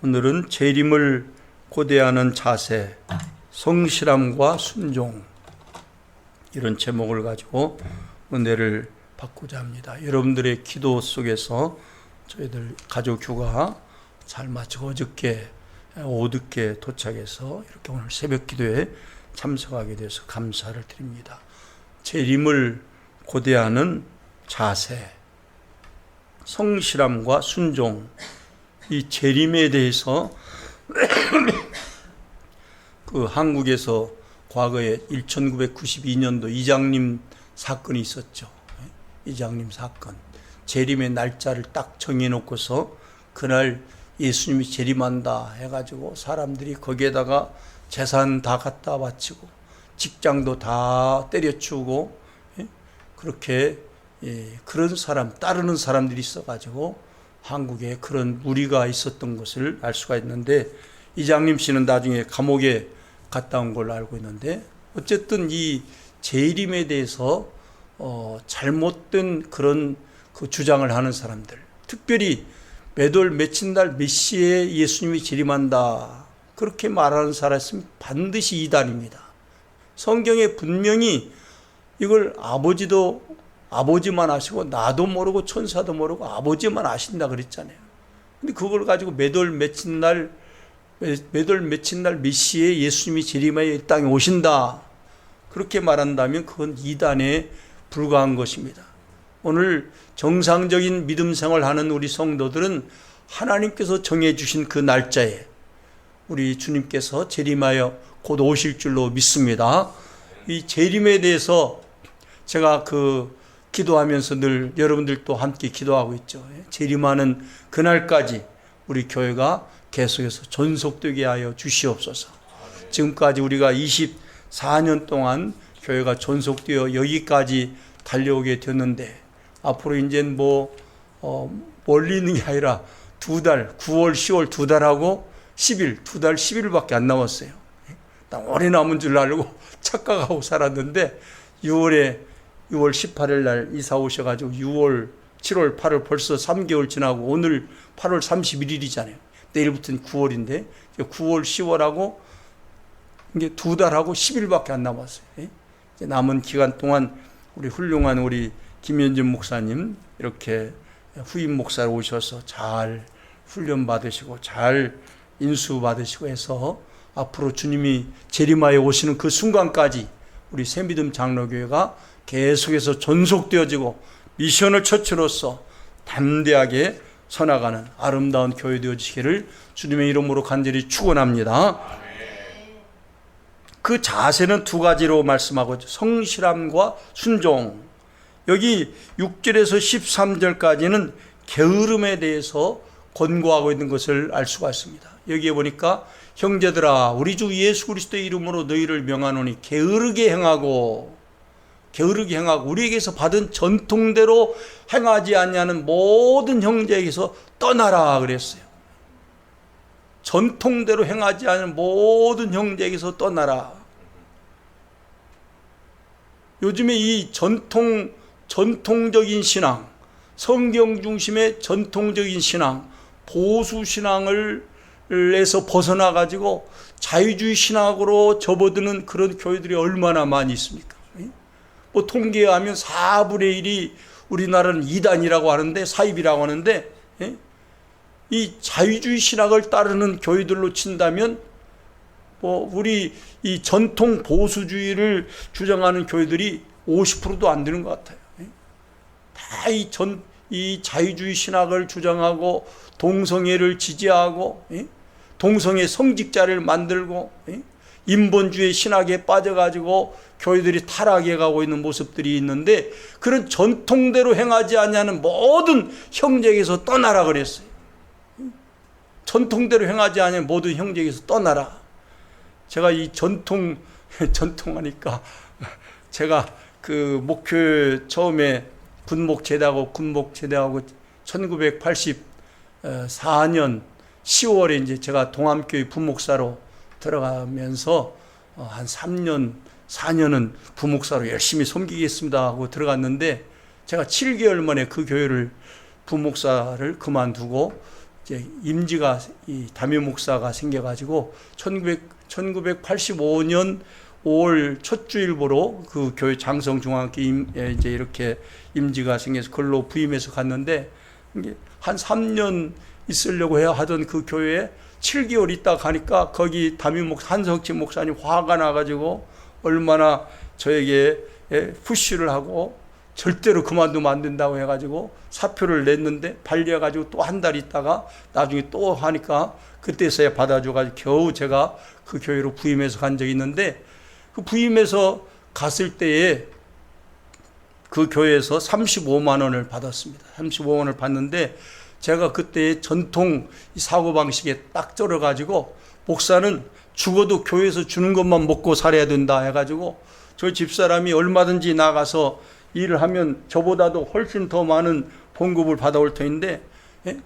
오늘은 재림을 고대하는 자세, 성실함과 순종, 이런 제목을 가지고 은혜를 받고자 합니다. 여러분들의 기도 속에서 저희들 가족 휴가 잘 마치고 어저께 오늦게 도착해서 이렇게 오늘 새벽 기도에 참석하게 돼서 감사를 드립니다. 재림을 고대하는 자세, 성실함과 순종, 이 재림에 대해서 그 한국에서 과거에 1992년도 이장님 사건이 있었죠. 이장님 사건. 재림의 날짜를 딱 정해놓고서 그날 예수님이 재림한다 해가지고 사람들이 거기에다가 재산 다 갖다 바치고 직장도 다 때려치우고 그렇게 그런 사람, 따르는 사람들이 있어가지고 한국에 그런 무리가 있었던 것을 알 수가 있는데, 이장님 씨는 나중에 감옥에 갔다 온 걸로 알고 있는데, 어쨌든 이 재림에 대해서 잘못된 그런 그 주장을 하는 사람들, 특별히 몇 월 며칠 날 몇 시에 예수님이 재림한다 그렇게 말하는 사람이 있으면 반드시 이단입니다. 성경에 분명히 이걸 아버지만 아시고 나도 모르고 천사도 모르고 아버지만 아신다 그랬잖아요. 근데 그걸 가지고 몇 월 며칠 날 몇 시에 예수님이 재림하여 이 땅에 오신다 그렇게 말한다면 그건 이단에 불과한 것입니다. 오늘 정상적인 믿음 생활하는 우리 성도들은 하나님께서 정해주신 그 날짜에 우리 주님께서 재림하여 곧 오실 줄로 믿습니다. 이 재림에 대해서 제가 기도하면서 늘 여러분들도 함께 기도하고 있죠. 재림하는 그날까지 우리 교회가 계속해서 전속되게 하여 주시옵소서. 지금까지 우리가 24년 동안 교회가 전속되어 여기까지 달려오게 됐는데, 앞으로 이제는 멀리 있는 게 아니라 2달, 9월, 10월 2달하고 10일, 2달 10일밖에 안 남았어요. 나 오래 남은 줄 알고 착각하고 살았는데 6월 18일 날 이사 오셔가지고 6월, 7월, 8월 벌써 3개월 지나고 오늘 8월 31일이잖아요. 내일부터는 9월인데 9월, 10월하고 이게 2달하고 10일밖에 안 남았어요. 이제 남은 기간 동안 우리 훌륭한 우리 김현준 목사님 이렇게 후임 목사로 오셔서 잘 훈련 받으시고 잘 인수 받으시고 해서 앞으로 주님이 재림하여 오시는 그 순간까지 우리 새믿음 장로교회가 계속해서 전속되어지고 미션을 처치로서 담대하게 서나가는 아름다운 교회 되어지기를 주님의 이름으로 간절히 축원합니다. 그 자세는 2가지로 말씀하고 있죠. 성실함과 순종. 여기 6절에서 13절까지는 게으름에 대해서 권고하고 있는 것을 알 수가 있습니다. 여기에 보니까 형제들아 우리 주 예수 그리스도의 이름으로 너희를 명하노니 게으르게 행하고 우리에게서 받은 전통대로 행하지 않냐는 모든 형제에게서 떠나라 그랬어요. 전통대로 행하지 않는 모든 형제에게서 떠나라. 요즘에 이 전통적인 신앙, 성경 중심의 전통적인 신앙, 보수 신앙을 에서 벗어나 가지고 자유주의 신학으로 접어드는 그런 교회들이 얼마나 많이 있습니까? 통계에 하면 4분의 1이 우리나라는 이단이라고 하는데, 사입이라고 하는데, 이 자유주의 신학을 따르는 교회들로 친다면 우리 이 전통 보수주의를 주장하는 교회들이 50%도 안 되는 것 같아요. 다 이 자유주의 신학을 주장하고 동성애를 지지하고 동성애 성직자를 만들고 인본주의 신학에 빠져가지고 교회들이 타락해 가고 있는 모습들이 있는데, 그런 전통대로 행하지 않냐는 모든 형제에게서 떠나라 그랬어요. 전통대로 행하지 않냐는 모든 형제에게서 떠나라. 제가 이 전통하니까 제가 그 목회 처음에 군목 제대하고 1984년 10월에 이제 제가 동암교회 부목사로 들어가면서 한 3년, 4년은 부목사로 열심히 섬기겠습니다 하고 들어갔는데, 제가 7개월 만에 그 교회를 부목사를 그만두고 이제 임지가 이 담임 목사가 생겨가지고 1985년 5월 첫 주일보로 그 교회 장성중앙교회 이제 이렇게 임지가 생겨서 그걸로 부임해서 갔는데 한 3년 있으려고 해야 하던 그 교회에 7개월 있다 가니까 거기 담임 목사 한석진 목사님 화가 나가지고 얼마나 저에게 푸시를 하고 절대로 그만두면 안 된다고 해가지고 사표를 냈는데 발려가지고 또 한 달 있다가 나중에 또 하니까 그때서야 받아줘가지고 겨우 제가 그 교회로 부임해서 간 적이 있는데 그 부임해서 갔을 때에 그 교회에서 35만 원을 받았습니다. 35만 원을 받는데 제가 그때 전통 사고방식에 딱 쩔어가지고 목사는 죽어도 교회에서 주는 것만 먹고 살아야 된다 해가지고 저희 집사람이 얼마든지 나가서 일을 하면 저보다도 훨씬 더 많은 봉급을 받아올 터인데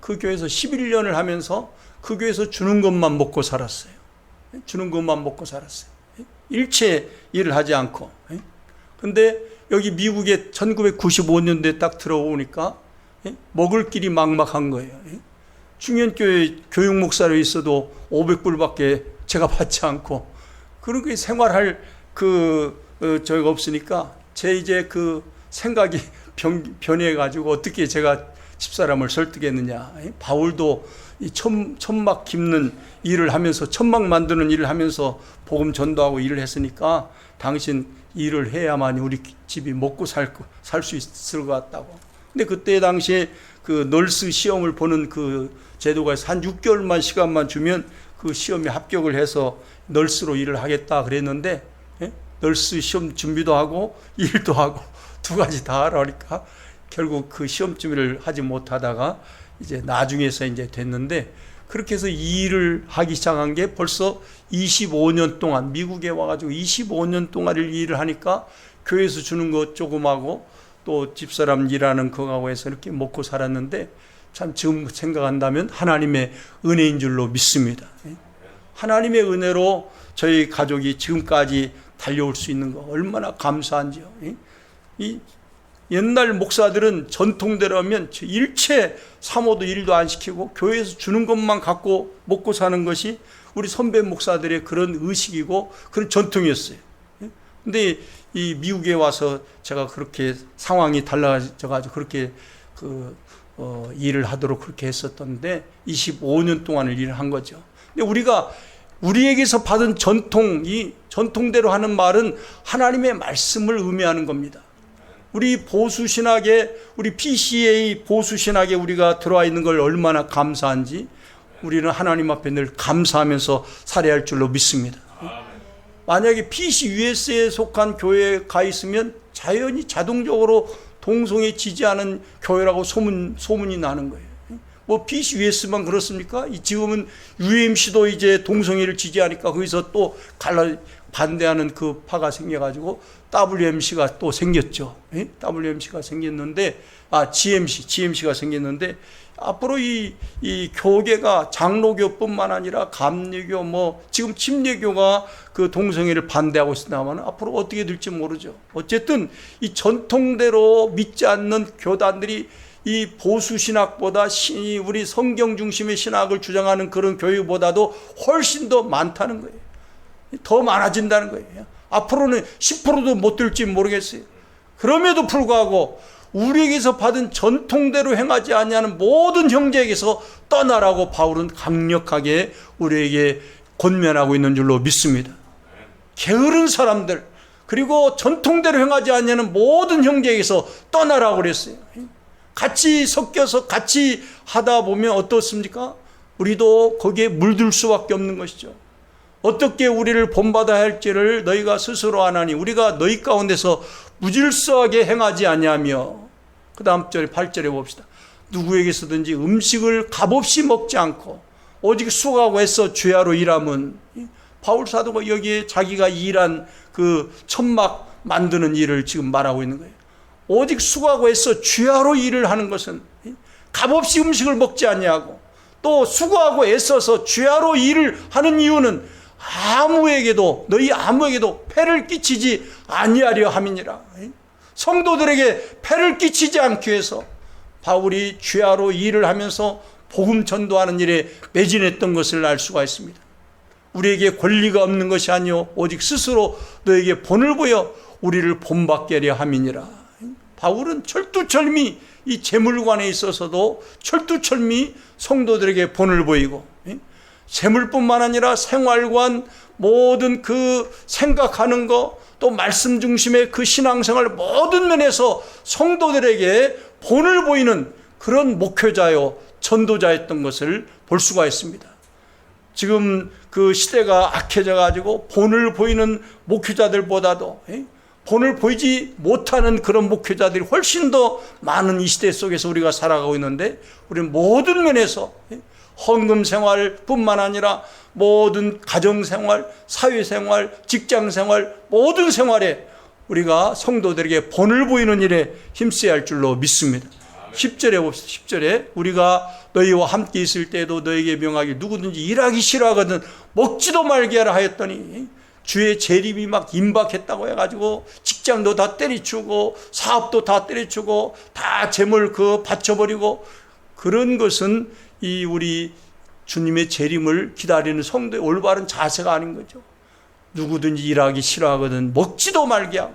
그 교회에서 11년을 하면서 그 교회에서 주는 것만 먹고 살았어요. 주는 것만 먹고 살았어요. 일체 일을 하지 않고. 근데 여기 미국에 1995년도에 딱 들어오니까 먹을 길이 막막한 거예요. 중현교회 교육 목사로 있어도 500불밖에 제가 받지 않고 그렇게 생활할 저희가 없으니까 제 이제 그 생각이 변해가지고 어떻게 제가 집사람을 설득했느냐. 바울도 이 천막 깁는 일을 하면서 천막 만드는 일을 하면서 복음 전도하고 일을 했으니까 당신 일을 해야만 우리 집이 먹고 살 수 있을 것 같다고. 근데 그때 당시에 그 널스 시험을 보는 그 제도가 한 6개월만 시간만 주면 그 시험에 합격을 해서 널스로 일을 하겠다 그랬는데 널스 시험 준비도 하고 일도 하고 두 가지 다 하라니까 결국 그 시험 준비를 하지 못하다가 이제 나중에서 이제 됐는데 그렇게 해서 이 일을 하기 시작한 게 벌써 25년 동안 미국에 와가지고 25년 동안 일을 하니까 교회에서 주는 것 조금 하고 또 집사람 일하는 거하고 해서 이렇게 먹고 살았는데 참 지금 생각한다면 하나님의 은혜인 줄로 믿습니다. 하나님의 은혜로 저희 가족이 지금까지 달려올 수 있는 거 얼마나 감사한지요. 이 옛날 목사들은 전통대로 하면 일체 사모도 일도 안 시키고 교회에서 주는 것만 갖고 먹고 사는 것이 우리 선배 목사들의 그런 의식이고 그런 전통이었어요. 근데 이 미국에 와서 제가 그렇게 상황이 달라져가지고 그렇게 일을 하도록 그렇게 했었던데 25년 동안을 일을 한 거죠. 근데 우리가 우리에게서 받은 전통대로 하는 말은 하나님의 말씀을 의미하는 겁니다. 우리 보수신학에, 우리 PCA 보수신학에 우리가 들어와 있는 걸 얼마나 감사한지 우리는 하나님 앞에 늘 감사하면서 살아야 할 줄로 믿습니다. 만약에 PCUS에 속한 교회에 가 있으면 자동적으로 동성애 지지하는 교회라고 소문이 나는 거예요. 뭐 PCUS만 그렇습니까? 지금은 UMC도 이제 동성애를 지지하니까 거기서 또 반대하는 그 파가 생겨가지고 WMC가 또 생겼죠. WMC가 생겼는데, GMC가 생겼는데, 앞으로 이 교계가 장로교뿐만 아니라 감리교, 지금 침례교가 그 동성애를 반대하고 있습니다만 앞으로 어떻게 될지 모르죠. 어쨌든 이 전통대로 믿지 않는 교단들이 이 보수 신학보다 우리 성경 중심의 신학을 주장하는 그런 교회보다도 훨씬 더 많다는 거예요. 더 많아진다는 거예요. 앞으로는 10%도 못 될지 모르겠어요. 그럼에도 불구하고 우리에게서 받은 전통대로 행하지 아니하는 모든 형제에게서 떠나라고 바울은 강력하게 우리에게 권면하고 있는 줄로 믿습니다. 게으른 사람들 그리고 전통대로 행하지 아니하는 모든 형제에게서 떠나라고 그랬어요. 같이 섞여서 같이 하다 보면 어떻습니까? 우리도 거기에 물들 수밖에 없는 것이죠. 어떻게 우리를 본받아야 할지를 너희가 스스로 아나니 우리가 너희 가운데서 무질서하게 행하지 아니하며 그 다음 절에 8절에 봅시다. 누구에게서든지 음식을 값없이 먹지 않고 오직 수고하고 애써 주야로 일함은 바울 사도가 여기에 자기가 일한 그 천막 만드는 일을 지금 말하고 있는 거예요. 오직 수고하고 애써 주야로 일을 하는 것은 값없이 음식을 먹지 아니하고 또 수고하고 애써서 주야로 일을 하는 이유는 너희 아무에게도 폐를 끼치지 아니하려 함이니라. 성도들에게 폐를 끼치지 않기 위해서 바울이 주야로 일을 하면서 복음 전도하는 일에 매진했던 것을 알 수가 있습니다. 우리에게 권리가 없는 것이 아니요 오직 스스로 너에게 본을 보여 우리를 본받게 하려 함이니라. 바울은 철두철미 이 재물관에 있어서도 철두철미 성도들에게 본을 보이고, 재물뿐만 아니라 생활관, 모든 그 생각하는 거, 또 말씀 중심의 그 신앙생활 모든 면에서 성도들에게 본을 보이는 그런 목회자요 전도자였던 것을 볼 수가 있습니다. 지금 그 시대가 악해져 가지고 본을 보이는 목회자들보다도 본을 보이지 못하는 그런 목회자들이 훨씬 더 많은 이 시대 속에서 우리가 살아가고 있는데, 우리는 모든 면에서 헌금 생활뿐만 아니라 모든 가정생활, 사회생활, 직장생활, 모든 생활에 우리가 성도들에게 본을 보이는 일에 힘써야 할 줄로 믿습니다. 10절에 봅시다. 10절에 우리가 너희와 함께 있을 때에도 너에게 명하기 누구든지 일하기 싫어하거든 먹지도 말게 하라 하였더니, 주의 재림이 막 임박했다고 해가지고 직장도 다 때려치우고 사업도 다 때려치우고 다 재물 바쳐버리고, 그런 것은 이 우리 주님의 재림을 기다리는 성도의 올바른 자세가 아닌 거죠. 누구든지 일하기 싫어하거든 먹지도 말게 하고,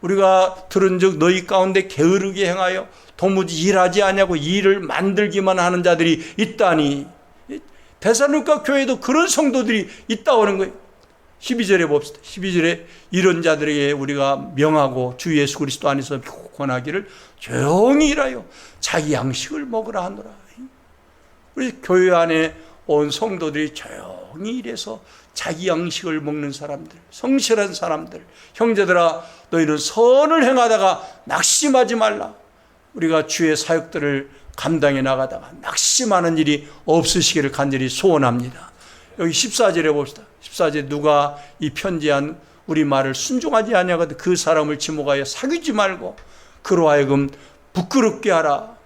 우리가 들은즉 너희 가운데 게으르게 행하여 도무지 일하지 아니하고 일을 만들기만 하는 자들이 있다니. 데살로니가 교회에도 그런 성도들이 있다고 하는 거예요. 12절에 봅시다. 12절에 이런 자들에게 우리가 명하고 주 예수 그리스도 안에서 권하기를 조용히 일하여 자기 양식을 먹으라 하노라. 우리 교회 안에 온 성도들이 조용히 일해서 자기 양식을 먹는 사람들, 성실한 사람들, 형제들아 너희는 선을 행하다가 낙심하지 말라. 우리가 주의 사역들을 감당해 나가다가 낙심하는 일이 없으시기를 간절히 소원합니다. 여기 14절에 봅시다. 14절에 누가 이 편지한 우리 말을 순종하지 아니하거든 그 사람을 지목하여 사귀지 말고 그로 하여금 부끄럽게 하라.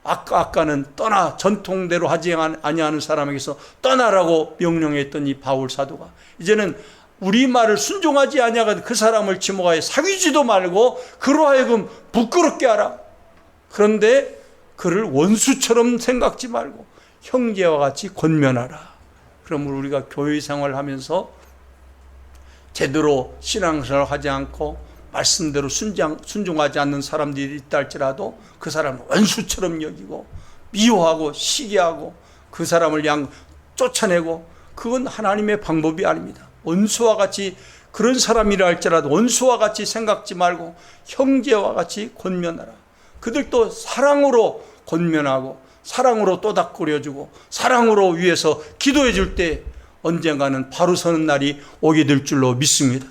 아까는 떠나, 전통대로 하지 아니하는 사람에게서 떠나라고 명령했던 이 바울 사도가 이제는 우리 말을 순종하지 아니하거든 그 사람을 지목하여 사귀지도 말고 그로 하여금 부끄럽게 하라. 그런데 그를 원수처럼 생각지 말고 형제와 같이 권면하라. 그러므로 우리가 교회 생활하면서 제대로 신앙생활을 하지 않고 말씀대로 순종하지 않는 사람들이 있다 할지라도 그 사람을 원수처럼 여기고 미워하고 시기하고 그 사람을 그냥 쫓아내고, 그건 하나님의 방법이 아닙니다. 원수와 같이, 그런 사람이라 할지라도 원수와 같이 생각지 말고 형제와 같이 권면하라. 그들도 사랑으로 권면하고 사랑으로 또닥거려주고 사랑으로 위해서 기도해 줄 때 언젠가는 바로 서는 날이 오게 될 줄로 믿습니다.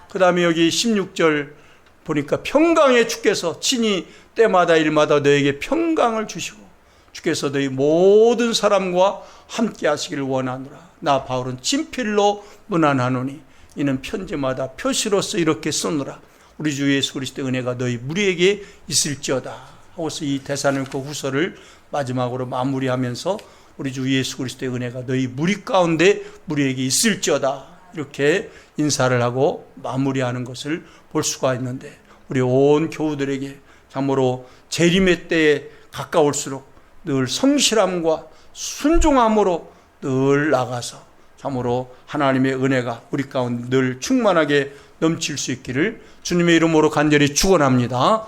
그 다음에 여기 16절 보니까 평강의 주께서 친히 때마다 일마다 너에게 평강을 주시고 주께서 너희 모든 사람과 함께 하시기를 원하노라. 나 바울은 친필로 문안하노니 이는 편지마다 표시로서 이렇게 쓰노라. 우리 주 예수 그리스도의 은혜가 너희 무리에게 있을지어다 하고서 이 데살로니가 후서를 마지막으로 마무리하면서 우리 주 예수 그리스도의 은혜가 너희 무리 가운데 무리에게 있을지어다 이렇게 인사를 하고 마무리하는 것을 볼 수가 있는데, 우리 온 교우들에게 참으로 재림의 때에 가까울수록 늘 성실함과 순종함으로 늘 나가서 참으로 하나님의 은혜가 우리 가운데 늘 충만하게 넘칠 수 있기를 주님의 이름으로 간절히 축원합니다.